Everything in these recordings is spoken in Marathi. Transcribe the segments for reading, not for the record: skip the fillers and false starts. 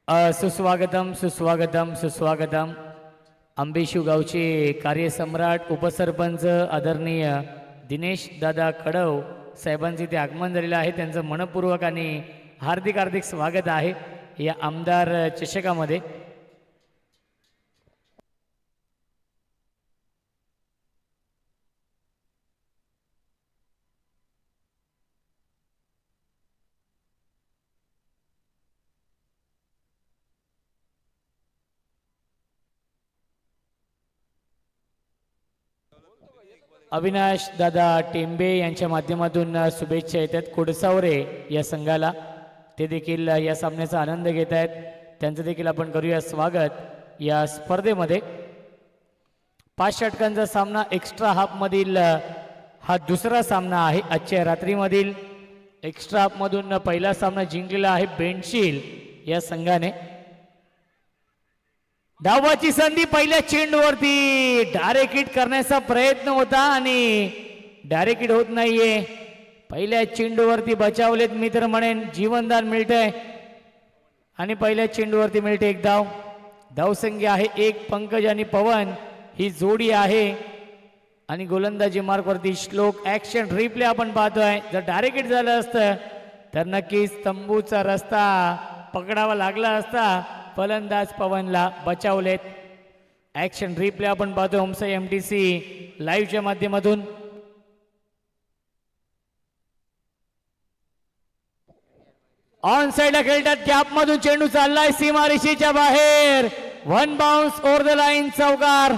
सुस्वागतम सुस्वागतम सुस्वागतम. आंबेशू गावचे कार्यसम्राट उपसरपंच आदरणीय दिनेश दादा कडव साहेबांचे ते आगमन झालेलं आहे. त्यांचं मनपूर्वक आणि हार्दिक हार्दिक स्वागत आहे या आमदार चषकामध्ये. अविनाश दादा टेंबे यांच्या माध्यमातून शुभेच्छा येतात कोडसावरे या संघाला. ते देखील या सामन्याचा आनंद घेत आहेत. त्यांचं देखील आपण करूया स्वागत या स्पर्धेमध्ये. 5 षटकांचा सामना एक्स्ट्रा हाफमधील हा दुसरा सामना आहे. आजच्या रात्रीमधील एक्स्ट्रा हाफमधून पहिला सामना जिंकलेला आहे बेंडशील या संघाने. धावाची संधी पहिल्या चेंडूवरती डायरेक्ट हिट करण्याचा प्रयत्न होता आणि डायरेक्ट हिट होत नाहीये. पहिल्या चेंडूवरती बचावलेत मी तर म्हणेन. जीवनदान मिळतंय आणि पहिल्या चेंडूवरती मिळते एक धाव. धावसंख्या आहे 1. पंकज आणि पवन ही जोडी आहे आणि गोलंदाजी मार्कवरती श्लोक. ऍक्शन रिप्ले आपण पाहतोय. जर डायरेक्ट हिट झालं असतं तर नक्कीच तंबूचा रस्ता पकडावा लागला असता. फलंदाज पवनला बचावलेत. ऍक्शन रिप्ले आपण पाहतो ओमसाई MTC लाईव्हच्या माध्यमातून. ऑन साइडला खेळतात. गॅप मधून चेंडू चाललाय सीमारेषेच्या बाहेर. 1 बाउन्स ओव्हर द लाईन. चौकार.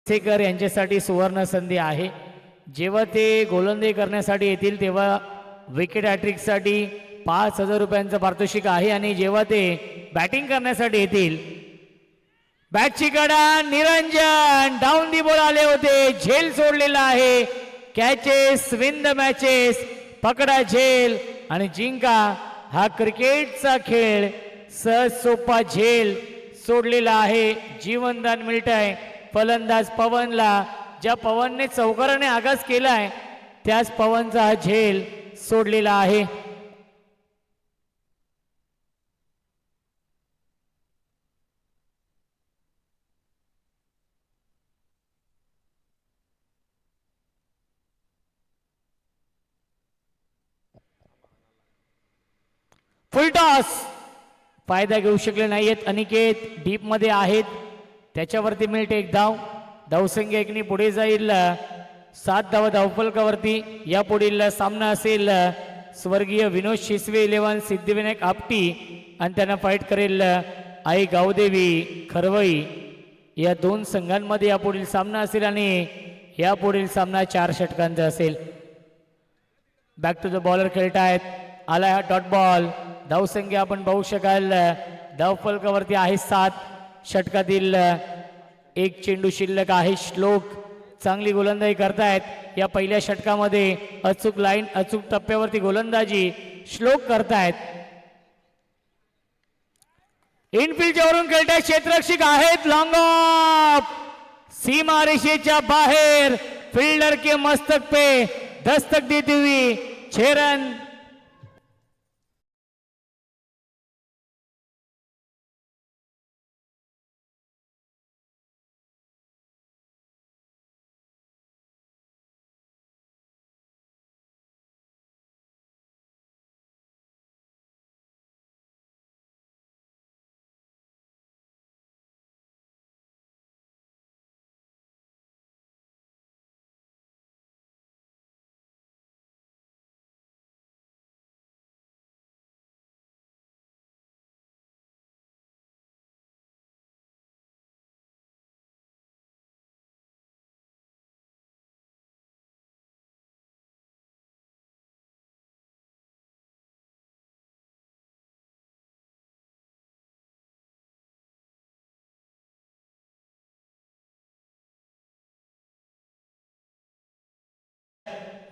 सेकर यांच्यासाठी सुवर्ण संधी आहे. जेव्हा ते गोलंदाजी करण्यासाठी येतील तेव्हा विकेट हॅट्रिकसाठी 5,000 रुपयांचं पारितोषिक आहे आणि जेव्हा ते बॅटिंग करण्यासाठी येतील बॅटची कडा निरंजन डाऊन दी बॉल आले होते. झेल सोडलेला आहे. Catches win the matches. पकडा झेल आणि जिंका. हा क्रिकेटचा खेळ सहज सोपा झेल सोडलेला आहे. जीवनदान मिळत आहे फलंदाज पवनला. ज्या पवनने चौकाराने आगास केलाय त्याच पवनचा हा झेल सोडलेला आहे. फुलटॉस. फायदा घेऊ शकले नाहीयेत. अनिकेत डीप मध्ये आहेत. त्याच्यावरती मिळते एक धाव. धावसंख्या 1 पुढे जाईल. 7 धावा धावफलकावरती. या पुढील सामना असेल स्वर्गीय विनोद शिसवे 11 सिद्धिविनायक आपटी आणि त्यांना फाईट करेल आई गावदेवी खरवई. या 2 संघांमध्ये या पुढील सामना असेल आणि या पुढील सामना 4 षटकांचा असेल. बॅक टू द बॉलर खेळतायत. आला हा डॉट बॉल. धावसंख्या आपण पाहू शकाल धावफलकावरती आहे 7. षटकातील 1 चेंडू शिल्लक आहे. श्लोक चांगली गोलंदाजी करतायत. या पहिल्या षटकामध्ये अचूक लाईन अचूक टप्प्यावरती गोलंदाजी श्लोक करतायत. इनफिल्डच्या वरून खेळतायत. क्षेत्ररक्षक आहेत. लॉंग ऑफ सीमारेषेच्या बाहेर. फील्डर के मस्तक पे दस्तक देती हुई 6 रन.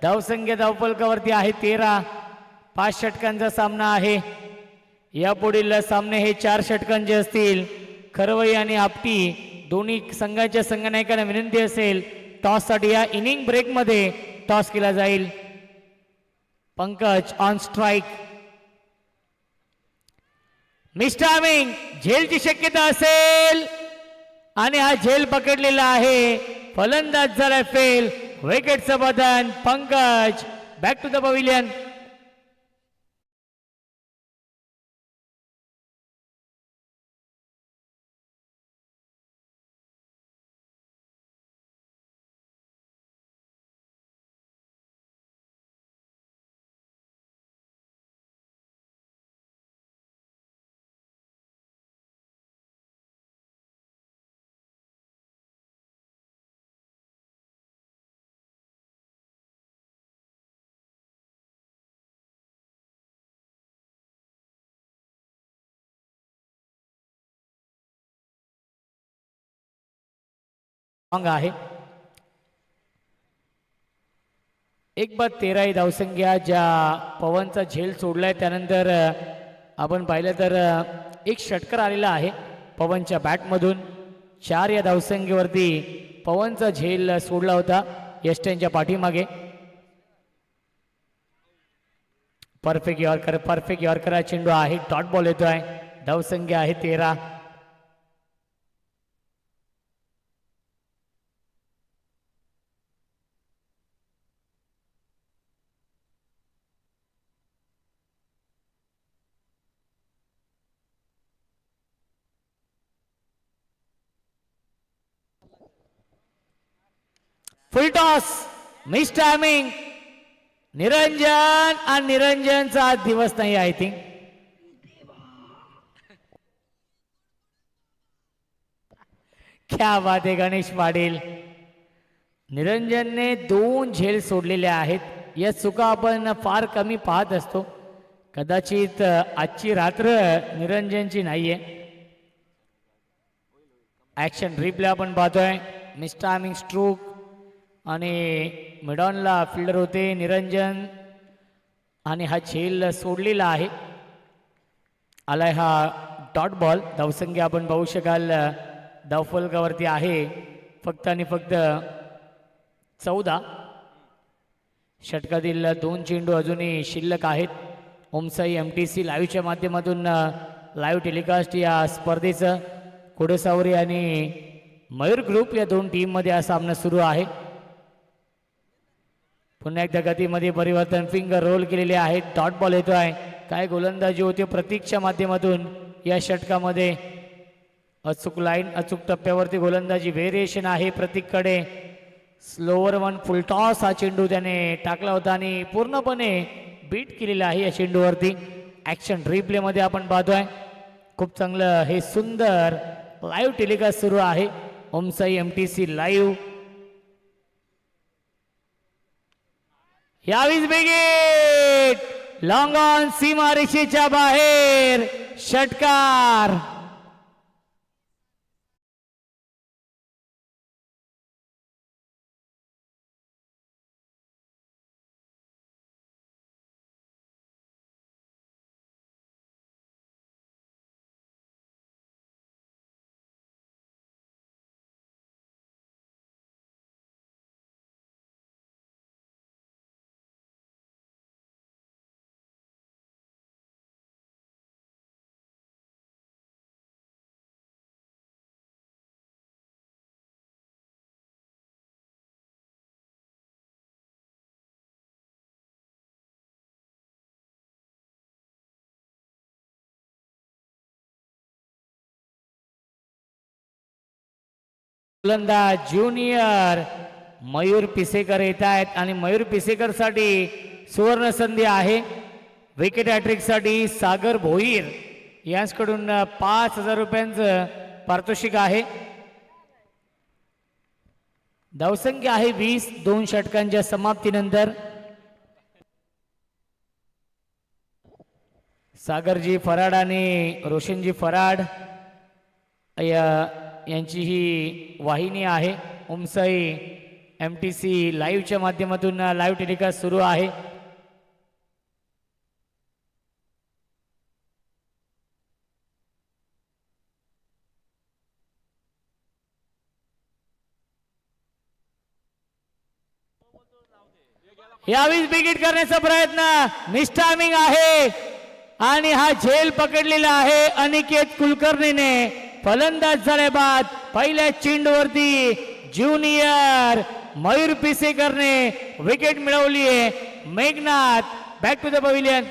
धावसंख्या धावफलकावरती आहे 13. 5 षटकांचा सामना आहे. या पुढील सामने हे 4 षटकांचे असतील. खरवई आणि आपटी दोन्ही संघाच्या संघनायकांना विनंती असेल टॉस साठी या इनिंग ब्रेक मध्ये टॉस केला जाईल. Pankaj on strike. मिस्टामिंग झेलची शक्यता असेल आणि हा झेल पकडलेला आहे. फलंदाज झाला फेल. विकेटचं बदन. Pankaj back to the pavilion. आहे 1-13 धावसंख्या. ज्या पवनचा झेल सोडलाय त्यानंतर आपण पाहिलं तर एक षटकार आलेला आहे पवनच्या बॅटमधून. 4 या धावसंख्येवरती पवनचा झेल सोडला होता यष्टेंच्या पाठीमागे. परफेक्ट यॉर्कर चेंडू आहे. डॉट बॉल येतोय. धावसंख्या आहे 13. फुल टॉस. Miss timing. निरंजन आणि निरंजनचा आज दिवस नाही आय थिंक. क्या बात आहे गणेश पाटील. निरंजनने 2 झेल सोडलेले आहेत. या चुका आपण फार कमी पाहत असतो. कदाचित आजची रात्र निरंजनची नाहीये. ऍक्शन रिप्ले आपण पाहतोय. मिस टायमिंग स्ट्रोक आणि मिडॉनला फिल्डर होते निरंजन आणि हा झेल सोडलेला आहे. आलाय हा डॉट बॉल. धावसंख्या आपण पाहू शकाल धावफलकावरती आहे फक्त आणि फक्त 14. षटकातील 2 चेंडू अजूनही शिल्लक आहेत. ओमसाई MTC लाईव्हच्या माध्यमातून लाईव्ह टेलिकास्ट या स्पर्धेचं कोडेसावरी आणि मयूर ग्रुप या 2 टीममध्ये हा सामना सुरू आहे. पुन्हा एकदा गतीमध्ये परिवर्तन. फिंगर रोल केलेले आहेत. डॉट बॉल येतो आहे. काय गोलंदाजी होते प्रतीकच्या माध्यमातून या षटकामध्ये. अचूक लाईन अचूक टप्प्यावरती गोलंदाजी व्हेरिएशन आहे प्रतीककडे. स्लोवर 1 फुल टॉस हा चेंडू त्याने टाकला होता आणि पूर्णपणे बीट केलेला आहे या चेंडूवरती. ऍक्शन रिप्ले मध्ये आपण पाहतोय. खूप चांगलं हे सुंदर लाईव्ह टेलिकास्ट सुरू आहे. Omsai MTC live. यावीस बिगेट लॉंग ऑन सीमारेषेच्या बाहेर. षटकार. गोलंदाज ज्युनियर मयूर पिसेकर येत आहेत आणि मयूर पिसेकर साठी सुवर्ण संधी आहे. विकेट हॅट्रिक साठी सागर भोईर यांच्याकडून 5,000 रुपयांचं पारितोषिक आहे. धावसंख्या आहे 20. 2 षटकांच्या समाप्तीनंतर सागरजी फराड आणि रोशनजी फराड यांची ही वाहिनी आहे. ओमसाई MTC लाईव्हच्या माध्यमातून लाईव्ह टेलिकास्ट सुरू आहे. यावेळी बिगिट करण्याचा प्रयत्न मिस्टायमिंग आहे आणि हा झेल पकडलेला आहे अनिकेत कुलकर्णीने. फलंदाज झाले बाद. पहिल्या चेंडूवरती ज्युनियर मयूर पिसेकरने विकेट मिळवली आहे. Meghnath back to the pavilion.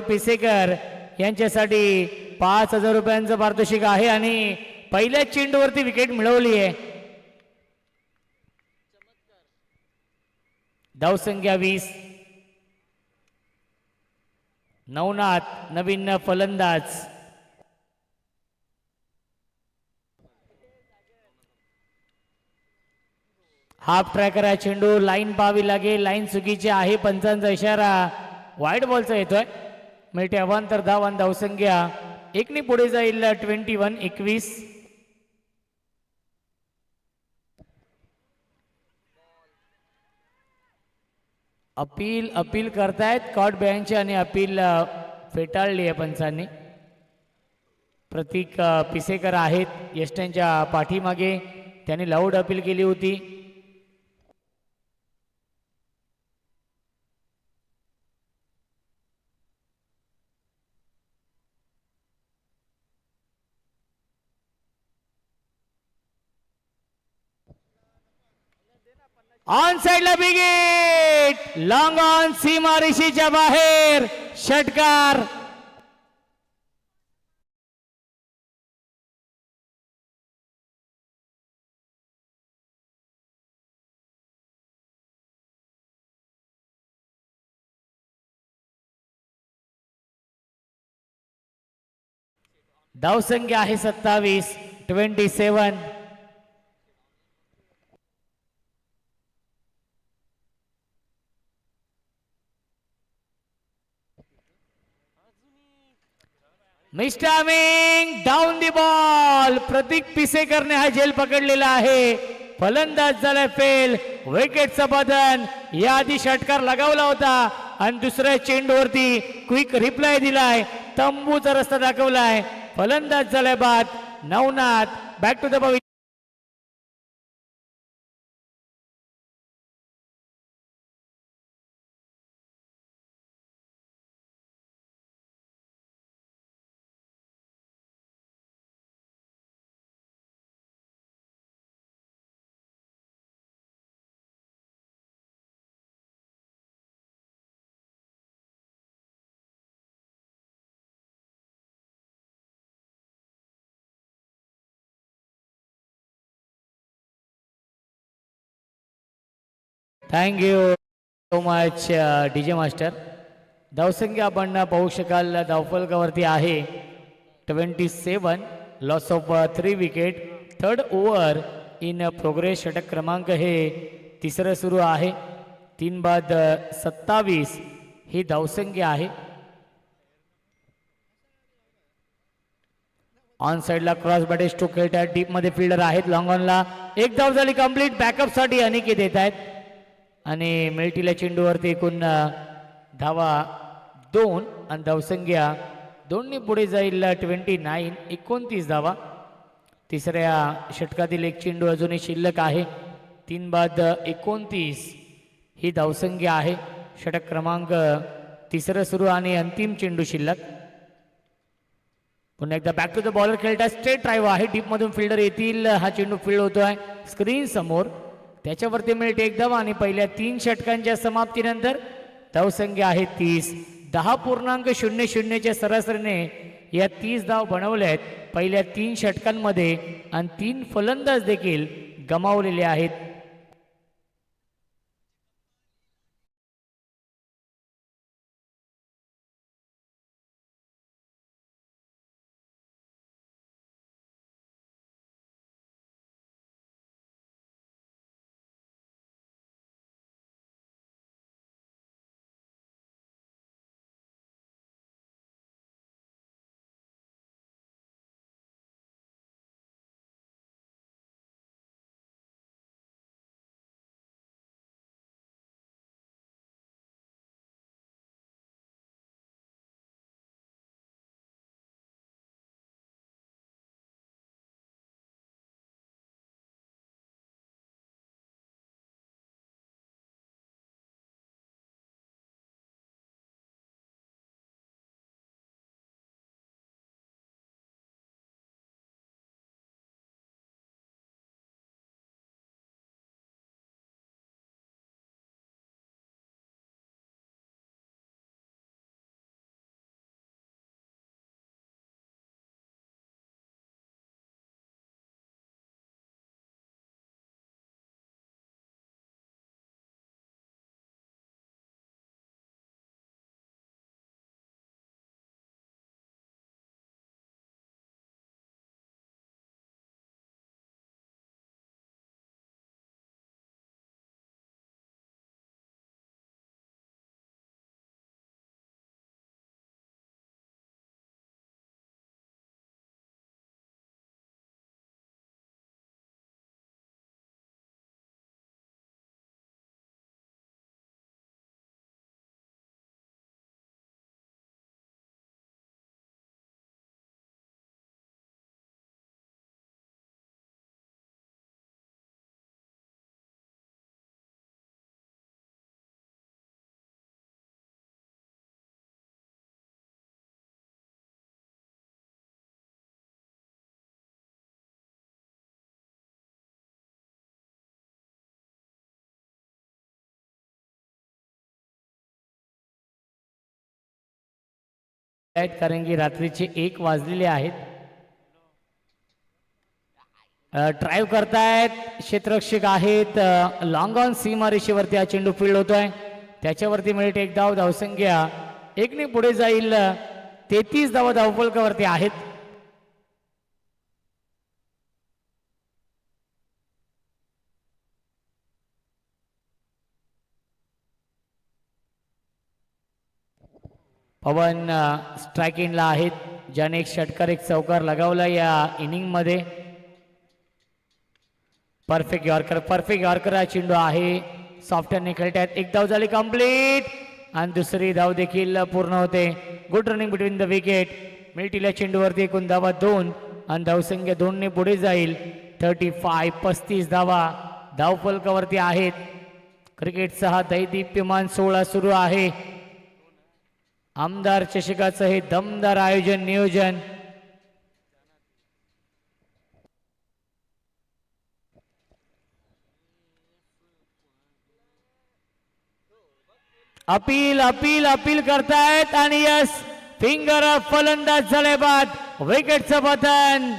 Pisekar यांच्यासाठी 5,000 रुपयांचं पारितोषिक आहे आणि पहिल्या चेंडूवरती विकेट मिळवली आहे. धावसंख्या 20. नवनाथ नवीन फलंदाज. हाफ ट्रॅकर आहे चेंडू. लाईन पाहावी लागेल. लाईन चुकीची आहे. पंचांचा इशारा वाईट बॉलचा येतोय. मिळते अवांतर धाव आणि धावसंख्या 1 पुढे जाईल. 21-21. अपील करतायत कॉट बँच आणि अपील फेटाळली आहे पंचांनी. प्रतीक पिसेकर आहेत यष्ट्यांच्या पाठीमागे. त्यांनी लाऊड अपील केली होती. ऑन साइडला बिगिट. लॉंग ऑन सीमारेषेच्या बाहेर षटकार. धावसंख्या आहे 27. मिस्टायमिंग डाऊन दी बॉल. प्रतीक पिसेकरने हा झेल पकडलेला आहे. फलंदाज झाला फेल. विकेटचं बदन. याआधी षटकार लगावला होता आणि दुसऱ्या चेंडूवरती क्विक रिप्लाय दिलाय. तंबूचा रस्ता दाखवलाय. फलंदाज झालाय बाद. Navnath back to the pavilion. Thank you so much DJ master. धावसंख्या आपण पाहू शकाल धावफलकावरती आहे 27. Loss of 3 wicket. Third over in progress. षटक क्रमांक हे तिसरं सुरू आहे. 3 बाद 27 ही धावसंख्या आहे. ऑन साइडला क्रॉस बॅटे स्ट्रोक खेळत आहेत. डीप मध्ये फिल्डर आहेत. लॉंग ऑनला एक धाव झाली कंप्लीट. बॅकअप साठी अनिकेत येत आहेत आणि मिल्टीला चेंडूवरती एकूण धावा 2 आणि धावसंख्या 2 पुढे जाईल. 29 धावा. तिसऱ्या षटकातील एक चेंडू अजूनही शिल्लक आहे. 3 बाद 29 ही धावसंख्या आहे. षटक क्रमांक तिसरं सुरू आणि अंतिम चेंडू शिल्लक. पुन्हा एकदा बॅक टू द बॉलर खेळतात. स्ट्रेट ड्राईव्ह आहे. डीप मधून फिल्डर येतील. हा चेंडू फील्ड होतोय स्क्रीन समोर. त्याच्यावरती मिळते एक धाव आणि पहिल्या 3 षटकांच्या समाप्तीनंतर धावसंख्या आहे 30. 10.00च्या सरासरीने या 30 धाव बनवल्या आहेत पहिल्या 3 षटकांमध्ये आणि 3 फलंदाज देखील गमावलेले आहेत. आहेत कारण की रात्रीचे 1 वाजलेले आहेत. ड्राईव्ह करतायत क्षेत्ररक्षक आहेत. लॉंग ऑन सीमा रेषेवरती हा चेंडू फील्ड होतोय. त्याच्यावरती मिळते 1 धाव. धावसंख्या 1ने पुढे जाईल. 33 धावा धावफलकावरती आहेत. पवन स्ट्रायकिंगला आहेत, ज्याने एक षटकार एक चौकार लगावला या इनिंग मध्ये. परफेक्ट यॉर्कर हा चेंडू आहे. सॉफ्टने खेळतात. 1 धाव झाली कंप्लीट आणि दुसरी धाव देखील पूर्ण होते. Good running between the wicket. मिल्टीला चेंडूवरती एकूण धावा 2 आणि धावसंख्या 2ने पुढे जाईल. 35 धावा धावफलकावरती आहेत. क्रिकेटचा हा दैदिप्यमान सोहळा सुरू आहे. आमदार चषकाचं हे दमदार आयोजन नियोजन. अपील करतायत आणि यस फिंगर फलंदाज झाले बाद. विकेटचं पतन.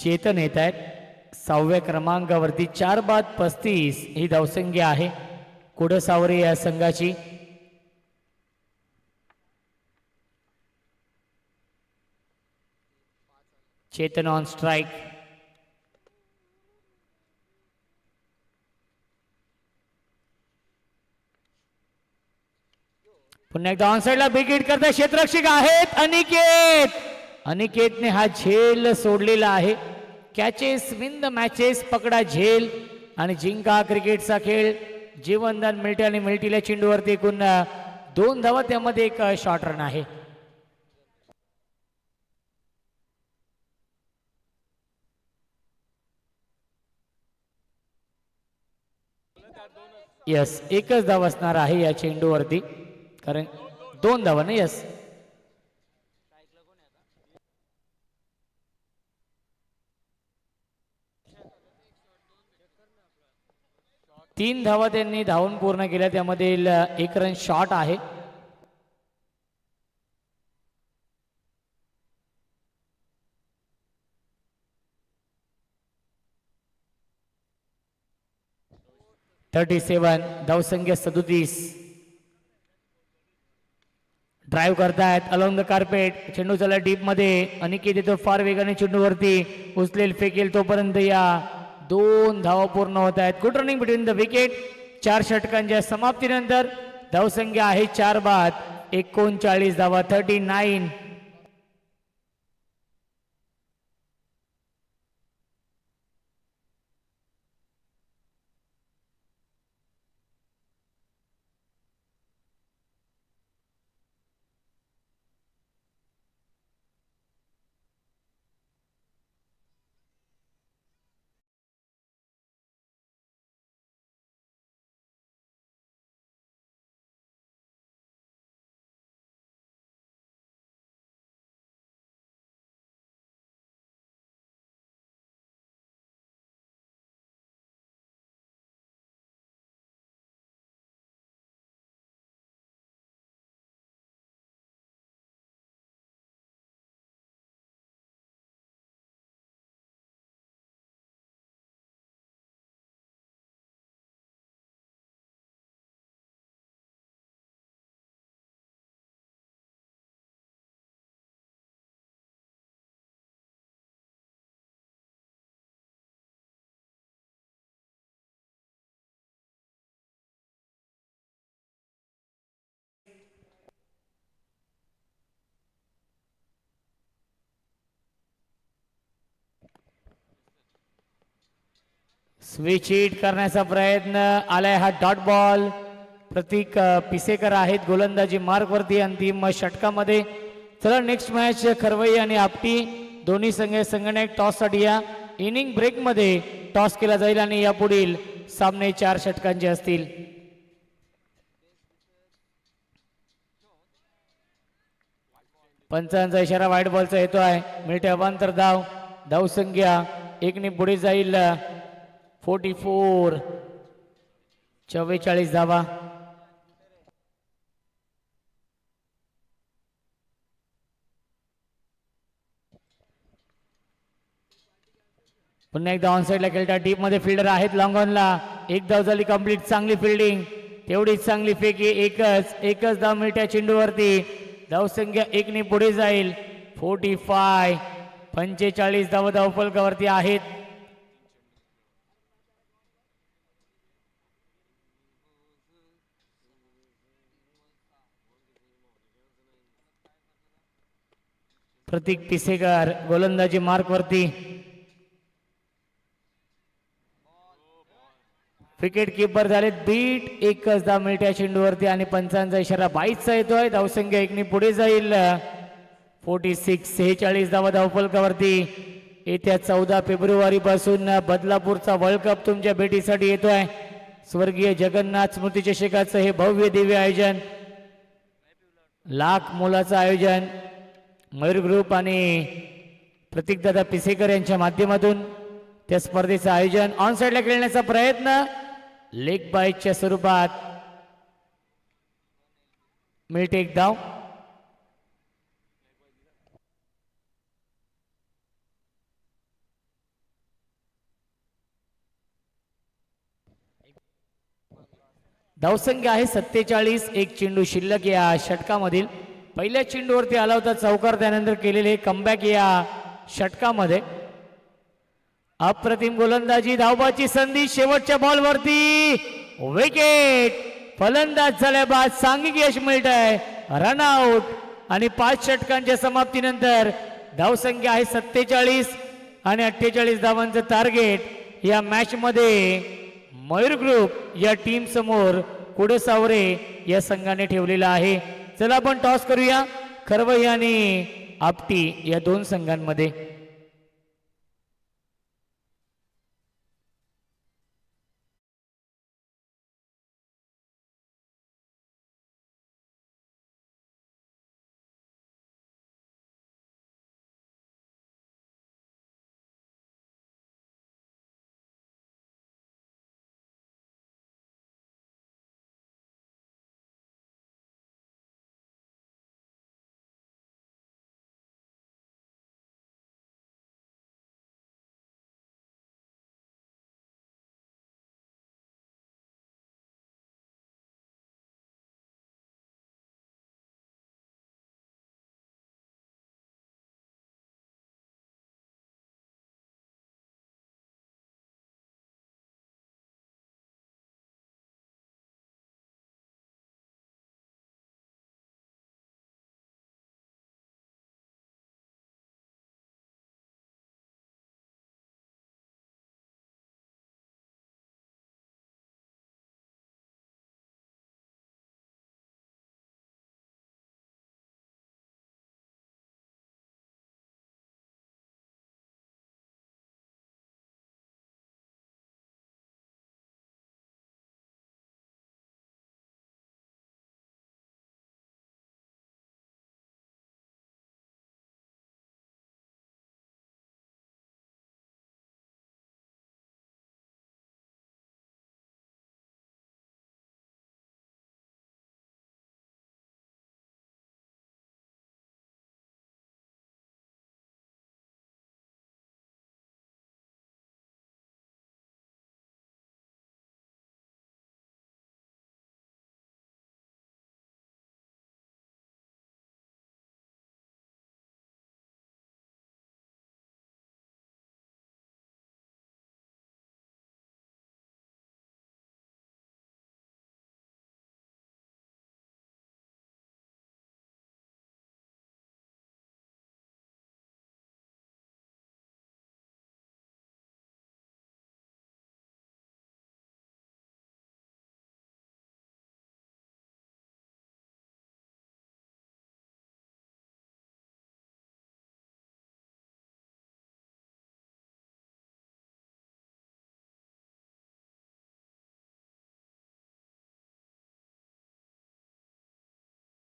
चेतन येत आहेत. 6व्या क्रमांकावरती 4 बाद 35 ही धावसंख्या आहे कुडसावरे या संघाची. Chetan on strike. पुन्हा एकदा ऑन साइडला विकेट करता क्षेत्ररक्षक आहेत अनिकेतने हा झेल सोडलेला आहे. Catches win the matches. पकडा झेल आणि जिंका क्रिकेटचा खेळ. जीवनदान मिळते आणि मिळतीला चेंडूवरती एकूण 2 धावा, त्यामध्ये एक शॉर्ट रन आहे. यस एकच धाव असणार आहे या चेंडूवरती कारण 2 धावा ना. यस 3 धावा त्यांनी धावून पूर्ण केल्या, त्यामध्ये 1 रन शॉट आहे. धावसंख्या 37. ड्राईव्ह करतायत अलॉंग द कार्पेट. चेंडू झाला डीप मध्ये. अनिकेत येतो फार वेगाने चेंडूवरती. उचलेल फेकेल तोपर्यंत या 2 धावा पूर्ण होत आहेत. Good running between the wicket. 4 षटकांच्या समाप्तीनंतर धावसंख्या आहे 4 बाद 39 धावा. 39. स्विच हिट करण्याचा प्रयत्न आलाय हा डॉट बॉल. प्रतीक पिसेकर आहेत गोलंदाजी मार्क वरती अंतिम षटकामध्ये. चला नेक्स्ट मॅच खरवई आणि आपटी दोन्ही संघाने टॉस साठी या. इनिंग ब्रेक मध्ये टॉस केला जाईल आणि यापुढील सामने 4 षटकांचे असतील. पंचांचा इशारा वाईट बॉलचा येतो आहे. मिळते अवांतर धाव. धावसंख्या 1 ने पुढे जाईल. 44 44 धावा. पुन्हा एकदा ऑन साईडला खेळतात. डीप मध्ये फिल्डर आहेत लॉंग ऑनला. एक धाव झाली कंप्लीट. चांगली फिल्डिंग तेवढीच चांगली फेकी. एकच धाव मिळत्या चेंडूवरती. धावसंख्या 1 ने पुढे जाईल. 45 45 धाव धावफलकावरती आहेत. प्रतीक पिसेकर गोलंदाजी मार्क वरती. विकेट किपर झाले बीट. एकच धाव मिळत्या चेंडूवरती आणि पंचांचा इशारा 22चा येतोय. धावसंख्या 1 ने पुढे जाईल. 46 46 धावा धावफलकावरती. येत्या 14 फेब्रुवारी पासून बदलापूरचा वर्ल्ड कप तुमच्या भेटीसाठी येतोय. स्वर्गीय जगन्नाथ स्मृती चषकाचं हे भव्य दिव्य आयोजन. लाख मोलाचं आयोजन मयूर ग्रुप आणि प्रतीकदादा पिसेकर यांच्या माध्यमातून त्या स्पर्धेचं आयोजन. ऑन साईडला खेळण्याचा प्रयत्न लेग बाईटच्या स्वरूपात. मिळते एक धाव. धावसंख्या आहे 47. एक चेंडू शिल्लक या षटकामधील. पहिल्या चेंडूवरती आला होता चौकार. त्यानंतर केलेले कमबॅक या षटकामध्ये. अप्रतिम गोलंदाजी. धावबाची संधी शेवटच्या बॉलवरती. विकेट. फलंदाज झाल्या बाद सांघिक यश मिळत आहे. रनआउट आणि 5 षटकांच्या समाप्तीनंतर धावसंख्या आहे 47 आणि 48 धावांचं टार्गेट या मॅच मध्ये मयूर ग्रुप या टीम समोर कुडसावरे या संघाने ठेवलेला आहे. चला आपण टॉस करूया खरवई आणि आपटी या 2 संघांमध्ये.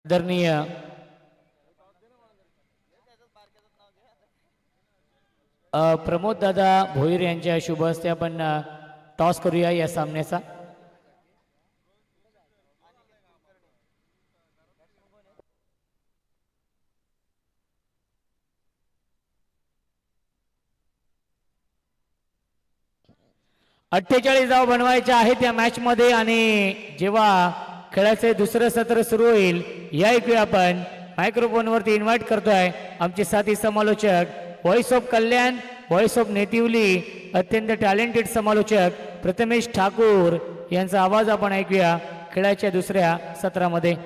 आदरणीय प्रमोद दादा भोईर यांच्या शुभ हस्ते आपण टॉस करूया या सामन्याचा. अठ्ठेचाळीस धाव बनवायच्या आहेत या मॅच मध्ये आणि जेव्हा खेळाचे दुसरं सत्र सुरू होईल या ऐकूया आपण मायक्रोफोन वरती इन्व्हाइट करतोय आमचे साथी समालोचक voice of Kalyan, voice of Netivali, अत्यंत टॅलेंटेड समालोचक प्रथमेश ठाकूर यांचा आवाज आपण ऐकूया खेळाच्या दुसऱ्या सत्रामध्ये.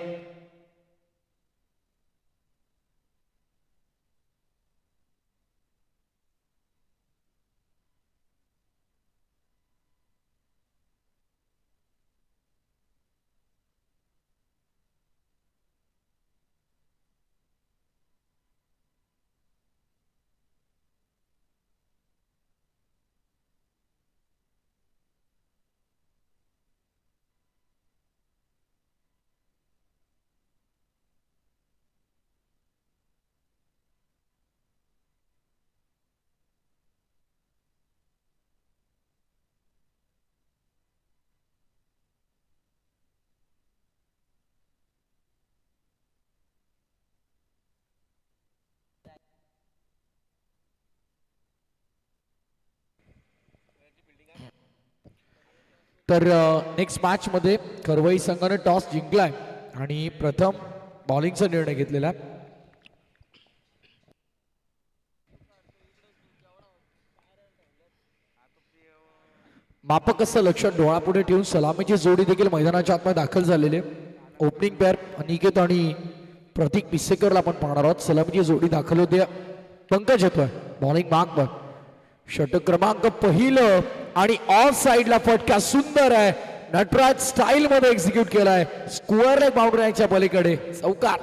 तर नेक्स्ट मॅच मध्ये करवई संघाने टॉस जिंकलाय आणि प्रथम बॉलिंगचा निर्णय घेतलेला आहे. मापक असं लक्ष डोळ्यापुढे ठेवून सलामीची जोडी देखील मैदानाच्या आतमध्ये दाखल झालेली आहे. ओपनिंग पेअर अनिकेत आणि प्रतीक पिसेकरला आपण पाहणार आहोत. सलामीची जोडी दाखल होते. पंकज येतोय बॉलिंग मार्कवर. षटक क्रमांक पहिलं आणि ऑफ साइडला फटका सुंदर आहे. नटराज स्टाईल मध्ये एक्झिक्यूट केलाय. स्क्वेअर लेग बाउंड्रीच्या पलीकडे चौकार.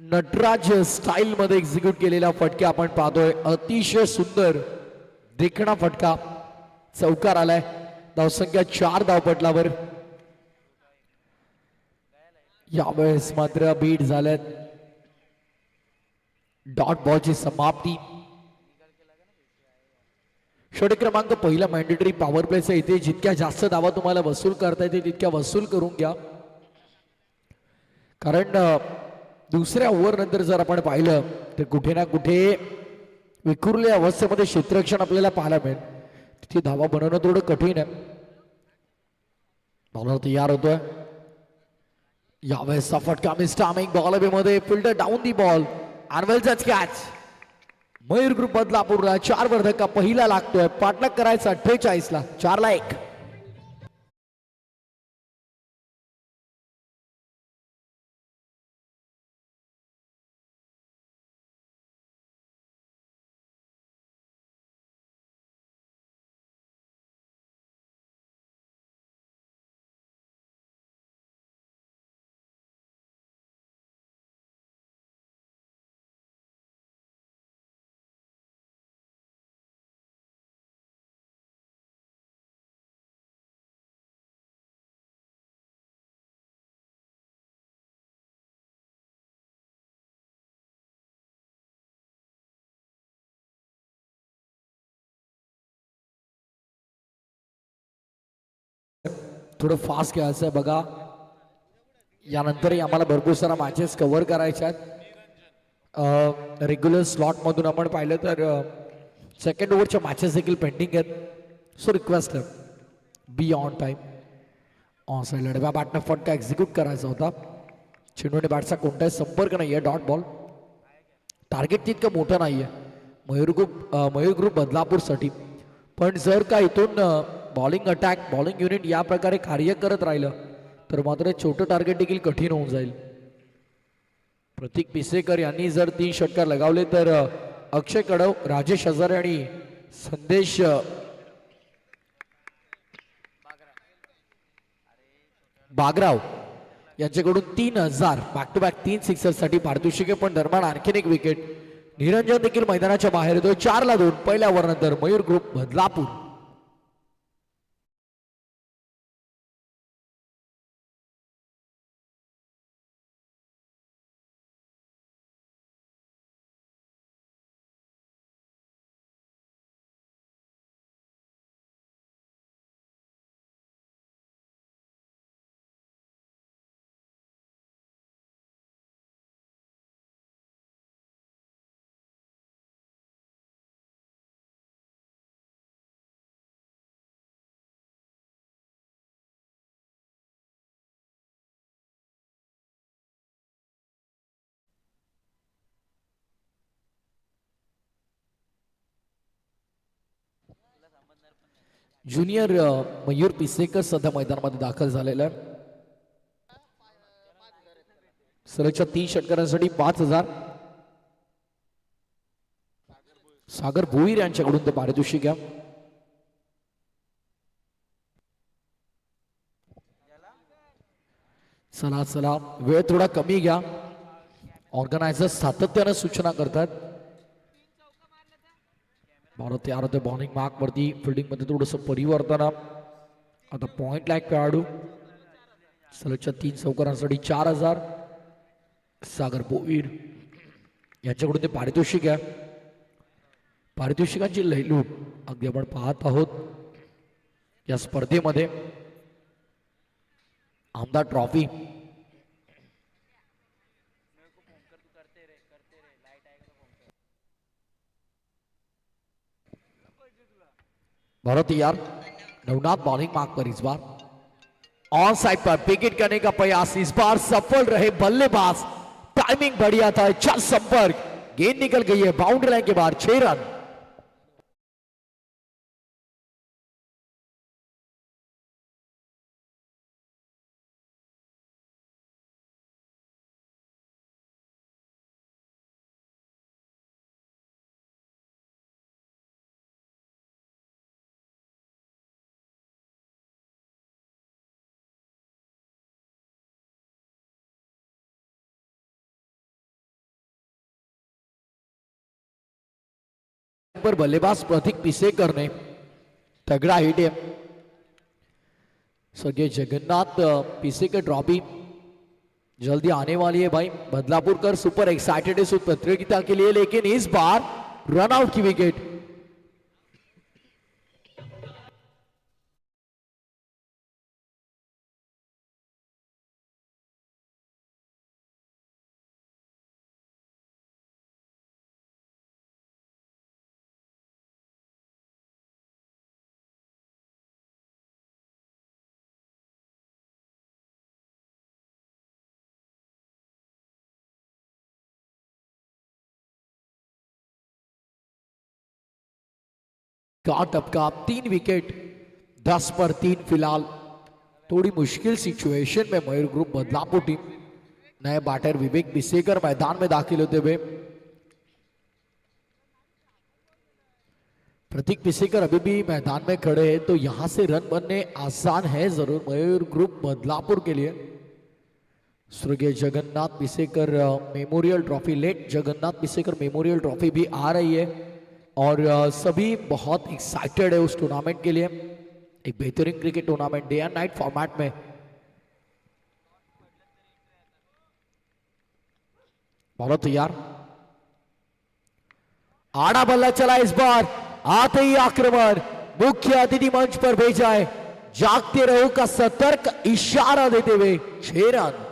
नटराज स्टाईल मध्ये एक्झिक्यूट केलेला फटका आपण पाहतोय. अतिशय सुंदर देखणा फटका. चौकार आलाय. धावसंख्या 4 धावपटलावर. यावेळेस मात्र बीट झाल्यात. डॉट बॉलची समाप्ती. षटक क्रमांक पहिला मॅन्डेटरी पॉवर प्लेचा इथे जितक्या जास्त धावा तुम्हाला वसूल करता येते तितक्या वसूल करून घ्या. कारण दुसऱ्या ओव्हर नंतर जर आपण पाहिलं तर कुठे ना कुठे विखुरल्या अवस्थेमध्ये क्षेत्ररक्षण आपल्याला पाहायला मिळेल. तिथे धावा बनवणं थोडं कठीण आहे. बॉलर तयार होतोय. यावेळेस फटका मिस टायमिंग बॉल मध्ये फिल्डर डाऊन दी बॉल. अनवेलचाच कॅच. मयूर ग्रुप बदलापूरला 4 वर धक्का पहिला लागतोय. पाठलाग करायचा 48 ला. 4 ला 1. थोडं फास्ट खेळायचं आहे बघा. यानंतरही आम्हाला भरपूर सारा मॅचेस कव्हर करायच्या आहेत. रेग्युलर स्लॉट मधून आपण पाहिलं तर सेकंड ओव्हरच्या मॅचेस देखील पेंडिंग आहेत. So request be on time. On साईडला डब्या बॅटनं फटका एक्झिक्यूट करायचा होता. चेंडूने बॅटचा कोणताही संपर्क नाहीये. Dot ball. टार्गेट तितकं मोठं नाहीये मयूर ग्रुप बदलापूरसाठी. पण जर का इथून बॉलिंग अटॅक बॉलिंग युनिट या प्रकारे कार्य करत राहिलं तर मात्र छोटं टार्गेट देखील कठीण होऊन जाईल. प्रतीक पिसेकर यांनी जर 3 षटकार लगावले तर अक्षय कडव, राजेश हजारे आणि संदेश बागराव यांच्याकडून 3000 बॅक टू बॅक 3 सिक्सरसाठी पारितोषिके. पण दरम्यान आणखीन एक विकेट. निरंजन देखील मैदानाच्या बाहेर येतो. 4-2 पहिल्या ओव्हरनंतर मयूर ग्रुप बदलापूर. ज्युनियर मयूर पिसेकर सध्या मैदानामध्ये दाखल झालेला आहे. सलगच्या 3 षटकारांसाठी 5000. सागर भोईर यांच्याकडून ते पारितोषिक आहे. चला चला वेळ थोडा कमी घ्या. ऑर्गनायझर सातत्यानं सूचना करतात. भारत तयार होते बॉलिंग मार्क वरती. फिल्डिंग मध्ये थोडस परिवर्तन. आता पॉइंट लायक खेळाडू. सलगच्या 3 चौकारांसाठी 4000. सागर भोईर यांच्याकडून ते पारितोषिक आहे. पारितोषिकांची लयलूट अगदी आपण पाहत आहोत या स्पर्धेमध्ये. आमदार ट्रॉफी भारत यार. नवनाथ बॉलिंग मार्क पर इस बार. ऑन साइड पर विकेट करने का प्रयास इस बार सफल रहे बल्लेबाज. टाइमिंग बढ़िया था. चल संपर्क. गेंद निकल गई है बाउंड्री लाइन के बाहर. 6 रन. पर बल्लेबाज प्रतीक पिसेकर ने तगड़ा हिट है. सगे जगन्नाथ पिसेकर ट्रॉफी जल्दी आने वाली है भाई. बदलापुरकर सुपर एक्साइटेड है इस प्रतियोगिता के लिए. लेकिन इस बार रन आउट की विकेट. टपका 3 विकेट. 10 पर 3 फिलहाल. थोड़ी मुश्किल सिचुएशन में मयूर ग्रुप बदलापुर टीम. नए बैटर विवेक पिसेकर मैदान में दाखिल होते हुए. प्रतीक पिसेकर अभी भी मैदान में खड़े हैं तो यहां से रन बनने आसान है जरूर मयूर ग्रुप बदलापुर के लिए. स्वर्गीय Jagannath Pisekar memorial trophy, late Jagannath Pisekar memorial trophy भी आ रही है और सभी बहुत एक्साइटेड है उस टूर्नामेंट के लिए. एक बेहतरीन cricket tournament day end Knight format में. बहुत तैयार. आड़ा बल्ला चला इस बार. आते ही आक्रमण. मुख्य अतिथि मंच पर भेजा है. जागते रहो का सतर्क इशारा देते हुए 6 रन.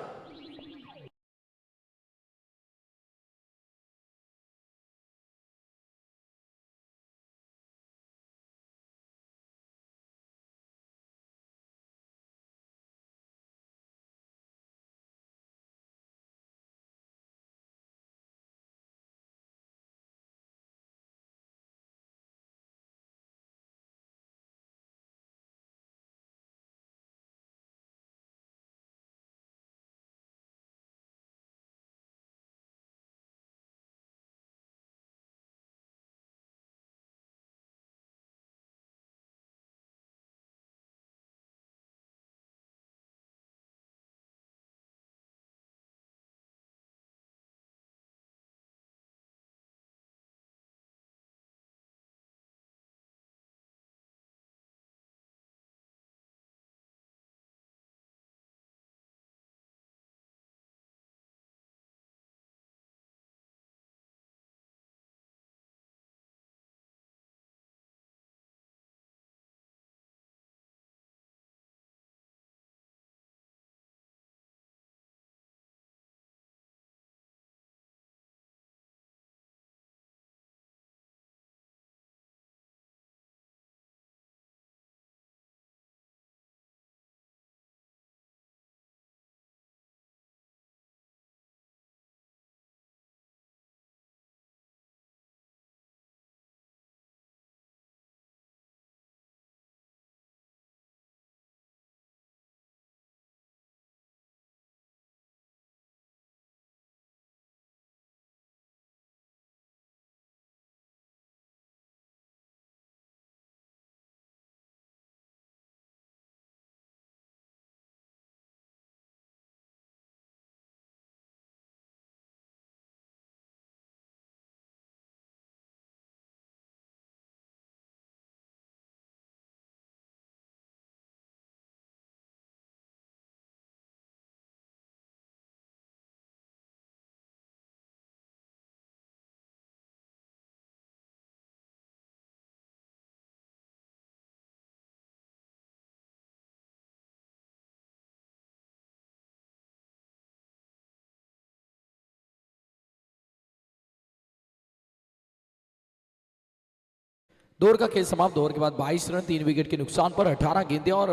दो ओवर का खेल समाप्त। 2 ओवर के बाद 22 रन 3 विकेट के नुकसान पर 18 गेंदें और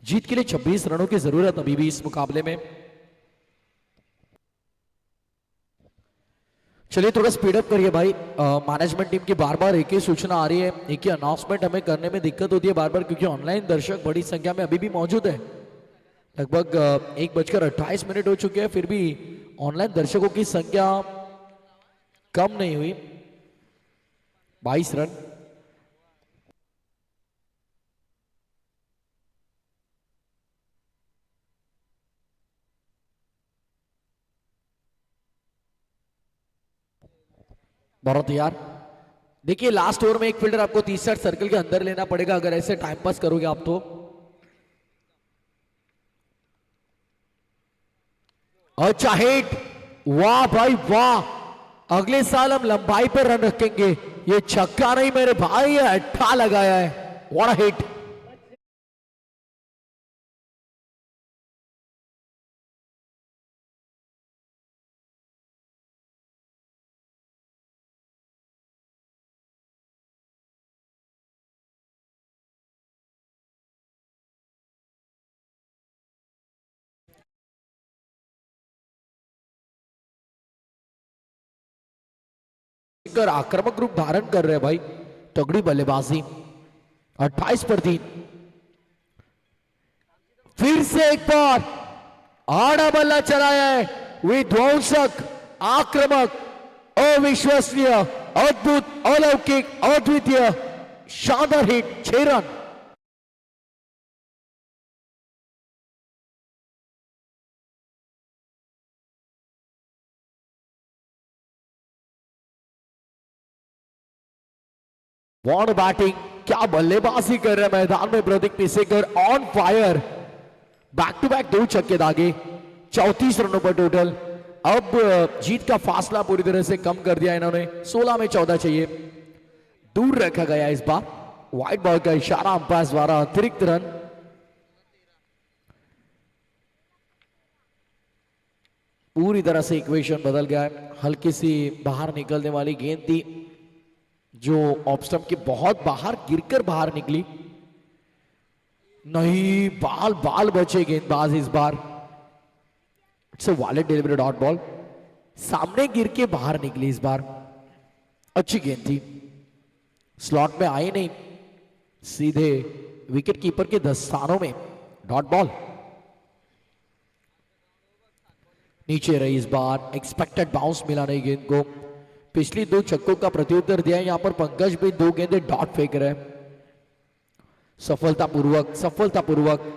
जीत के लिए 26 रनों की जरूरत अभी भी इस मुकाबले में। चलिए थोड़ा स्पीड अप करिए भाई। मैनेजमेंट टीम की बार बार एक ही सूचना आ रही है, एक ही अनाउंसमेंट हमें करने में दिक्कत होती है बार बार, क्योंकि ऑनलाइन दर्शक बड़ी संख्या में अभी भी मौजूद है। लगभग 1:28 हो चुके हैं, फिर भी ऑनलाइन दर्शकों की संख्या कम नहीं हुई। 22 रन। बहुत यार, देखिए लास्ट ओवर में एक फील्डर आपको 30-60 सर्कल के अंदर लेना पड़ेगा अगर ऐसे टाइम पास करोगे आप तो। अच्छा हिट, वाह भाई वाह। अगले साल हम लंबाई पर रन रखेंगे। ये छक्का नहीं मेरे भाई, ये अट्ठा लगाया है। What a hit. कर आक्रामक रूप धारण कर रहे हैं भाई, तगड़ी बल्लेबाजी। 28 पर 3। फिर से एक बार आड़ा बल्ला चलाया है, विध्वंसक, आक्रामक, अविश्वसनीय, अद्भुत, अलौकिक, अद्वितीय, शानदार हिट। 6 रन। वॉन बैटिंग, क्या बल्लेबाजी कर रहे हैं मैदान में Prateek Pisekar, on fire. Back to back 2 छक्के दागे, 34 रनों पर टोटल। अब जीत का फासला पूरी तरह से कम कर दिया इन्होंने, 16 में 14 चाहिए। दूर रखा गया इस बार, व्हाइट बॉल का इशारा अंपायर द्वारा, अतिरिक्त रन। पूरी तरह से इक्वेशन बदल गया है। हल्की सी बाहर निकलने वाली गेंद थी जो ऑफ स्टंप के बहुत बाहर गिरकर बाहर निकली। नहीं, बाल बाल बचे गेंदबाज इस बार। It's a wallet delivery dot ball, सामने गिर के बाहर निकली इस बार। अच्छी गेंद थी, स्लॉट में आई नहीं, सीधे विकेट कीपर के दस्तानों में। डॉट बॉल नीचे रही इस बार, एक्सपेक्टेड बाउंस मिला नहीं गेंद को। पिछली 2 छक्कों का प्रत्युत्तर दिया, यहां पर पंकज भी 2 गेंदें डॉट फेंक रहे हैं। सफलतापूर्वक सफलतापूर्वक।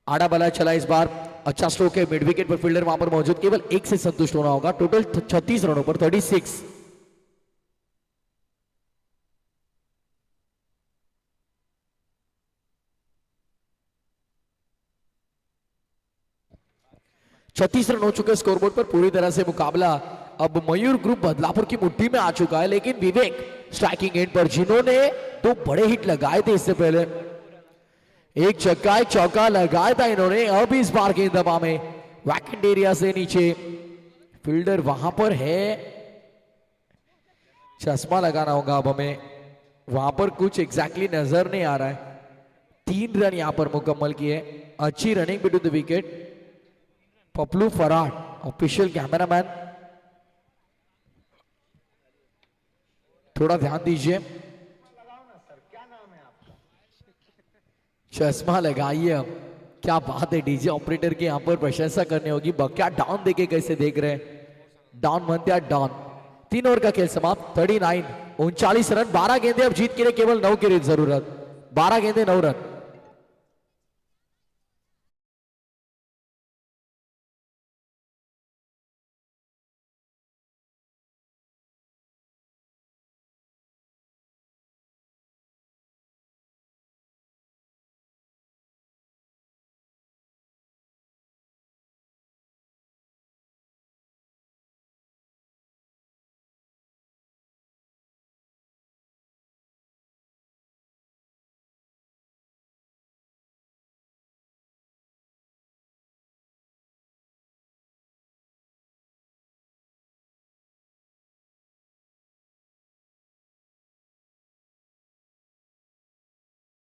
आड़ा बला चला इस बार, अच्छा स्ट्रोक है। मिड विकेट पर फील्डर वहां पर मौजूद, केवल 1 से संतुष्ट होना होगा। टोटल 36 रनों पर 36। छत्तीस रन हो चुके स्कोरबोर्ड पर। पूरी तरह से मुकाबला अब मयूर ग्रुप बदलापुर की मुट्ठी में आ चुका है, लेकिन विवेक स्ट्राइकिंग एंड पर, जिन्होंने 2 बड़े हिट लगाए थे इससे पहले। एक छक्का एक चौका लगाया था इन्होंने। अब इस बार गेंद दबा में वैकेंट एरिया से नीचे, फील्डर वहां पर है, चश्मा लगाना होगा अब हमें। वहां पर कुछ एग्जैक्टली नजर नहीं आ रहा है। 3 रन यहां पर मुकम्मल किए। अच्छी running between the wicket. Paplu फराड ऑफिशियल कैमरामैन, थोड़ा ध्यान दीजिए। चश्मा लगाइए अब। क्या बात है, डीजे ऑपरेटर की यहां पर प्रशंसा करनी होगी। बक्या डाउन देके कैसे देख रहे हैं, डाउन बनते हैं डाउन। 3 ओवर का खेल समाप्त। 39, 39 रन, 12 गेंदे। अब जीत के लिए केवल 9 की जरूरत। 12 गेंदे 9 रन।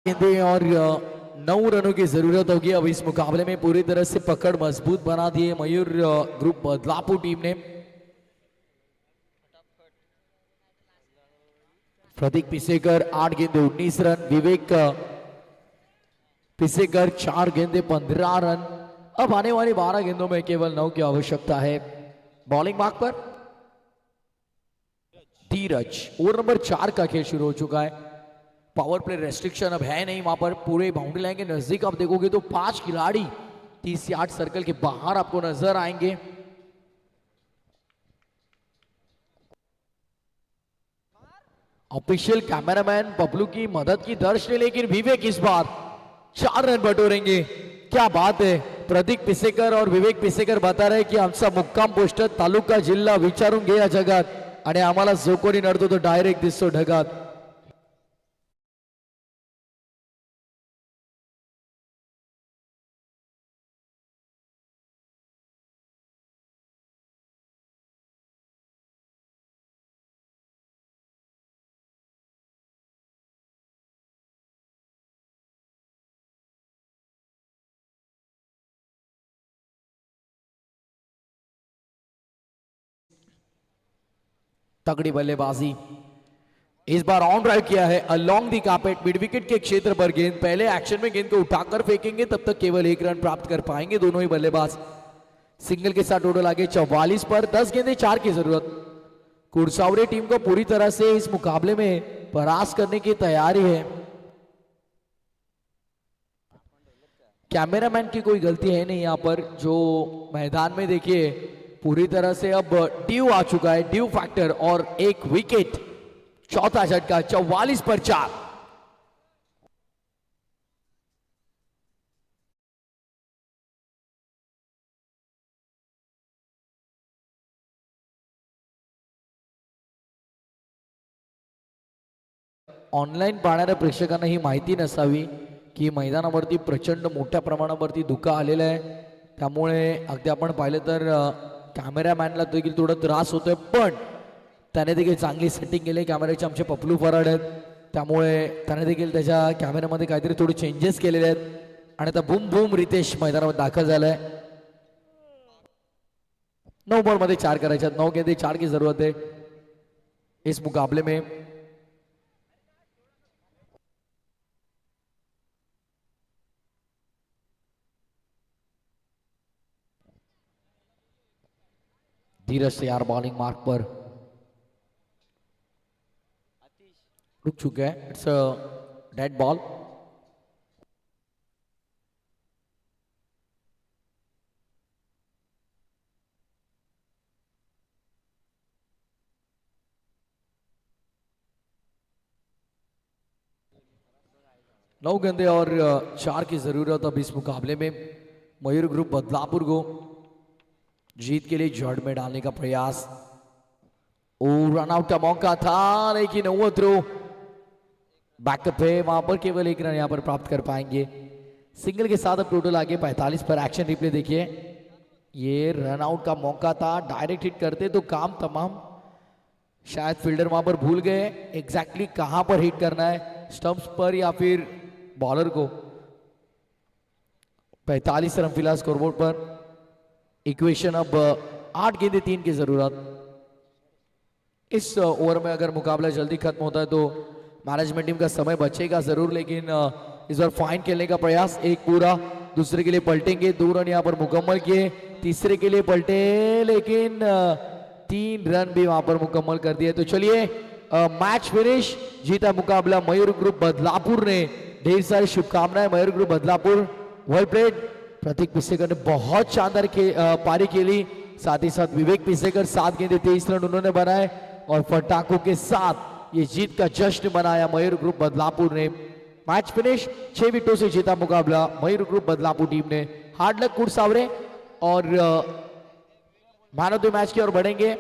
गेंदे और 9 रनों की जरूरत होगी अब इस मुकाबले में। पूरी तरह से पकड़ मजबूत बना दिए मयूर ग्रुप बदलापुर टीम ने। प्रतीक पिसेकर 8 गेंदे 19 रन, विवेक पिसेकर 4 गेंदे 15 रन। अब आने वाली 12 गेंदों में केवल 9 की आवश्यकता है। बॉलिंग मार्क पर धीरज। ओवर नंबर 4 का खेल शुरू हो चुका है। पावर प्ले रेस्ट्रिक्शन अब है नहीं वहां पर। पूरे बाउंड्री लाइन के नजदीक आप देखोगे तो 5 खिलाड़ी 30 यार्ड सर्कल के बाहर आपको नजर आएंगे। ऑफिशियल कैमरामैन बबलू की मदद की दर्श ने, लेकिन विवेक इस बार 4 रन बटोरेंगे। क्या बात है। प्रतीक पिसेकर और विवेक पिसेकर बता रहे की आमचा मुक्काम पोस्ट तालुका जिल्हा विचारून घे या जगात आणि आम्हाला जो कोणी नडतो तो डायरेक्ट दिसतो ढगात। तगड़ी बल्लेबाजी इस बार ऑन ड्राइव किया है along the carpet mid wicket के क्षेत्र पर गेंद। पहले एक्शन में गेंद को उठाकर फेंकेंगे, तब तक केवल 1 रन प्राप्त कर पाएंगे दोनों ही बल्लेबाज। सिंगल के साथ टोटल आगे 44 पर 10 गेंदे 4 की जरूरत। कुरसावरे टीम को पूरी तरह से इस मुकाबले में परास्त करने की तैयारी है। कैमरामैन की कोई गलती है नहीं यहां पर। जो मैदान में देखिए पूरी तरह से अब ड्यू आ चुका है, ड्यू फैक्टर, और 1 विकेट। चौथा झटका 44 पर 4। ऑनलाईन पाहणाऱ्या प्रेक्षकांना ही माहिती नसावी की मैदानावरती प्रचंड मोठ्या प्रमाणावरती धुका आलेला आहे। त्यामुळे अगदी आपण पाहिलं तर कॅमेरामॅनला देखील थोडा त्रास होतोय, पण त्याने देखील चांगली सेटिंग केली। कॅमेऱ्याचे आमचे पपलू फराड आहेत, त्यामुळे त्याने देखील त्याच्या कॅमेऱ्यामध्ये काहीतरी थोडे चेंजेस केलेले आहेत आणि आता बूम बूम रितेश मैदानामध्ये दाखल झालाय। 9 बॉल मध्ये 4 करायचे, 9 गेंदे 4 की जरूरत है इस मुकाबले में। धीरज तैयार बॉलिंग मार्क पर रुक चुके हैं। It's a dead ball. नौ गेंदे और 4 की जरूरत अब इस मुकाबले में। मयूर ग्रुप बदलापुर को जीत के लिए जड़ में डालने का प्रयास। रन आउट का मौका था, लेकिन वो थ्रो बैकअप है, वहां पर केवल 1 रन यहां पर प्राप्त कर पाएंगे। सिंगल के साथ अब टोटल आगे 45 पर। एक्शन रिप्ले देखिए, ये रन आउट का मौका था, डायरेक्ट हिट करते तो काम तमाम। शायद फील्डर वहां पर भूल गए एग्जैक्टली कहां पर हिट करना है, स्टंप्स पर या फिर बॉलर को। 45 रन फिलहाल स्कोरबोर्ड पर। इक्वेशन अब 8 गेंदे 3 की जरूरत। इस ओवर में अगर मुकाबला जल्दी खत्म होता है तो मैनेजमेंट टीम का समय बचेगा जरूर, लेकिन इस बार फाइन खेलने का प्रयास। एक पूरा, दूसरे के लिए पलटेंगे, 2 रन यहां पर मुकम्मल किए, तीसरे के लिए पलटे, लेकिन 3 रन भी वहां पर मुकम्मल कर दिए। तो चलिए मैच फिनिश, जीता मुकाबला मयूर ग्रुप बदलापुर ने। ढेर सारी शुभकामनाएं मयूर ग्रुप बदलापुर, वेल प्लेड। प्रतीक पिसेकर ने बहुत शानदार पारी खेली, साथ ही साथ विवेक पिसेकर 7 गेंदे 23 रन उन्होंने बनाए और फटाकों के साथ ये जीत का जश्न मनाया मयूर ग्रुप बदलापुर ने। मैच फिनिश, 6 विकेटों से जीता मुकाबला मयूर ग्रुप बदलापुर टीम ने। हार्ड लक कुरसावरे, और मैन ऑफ द मैच की ओर बढ़ेंगे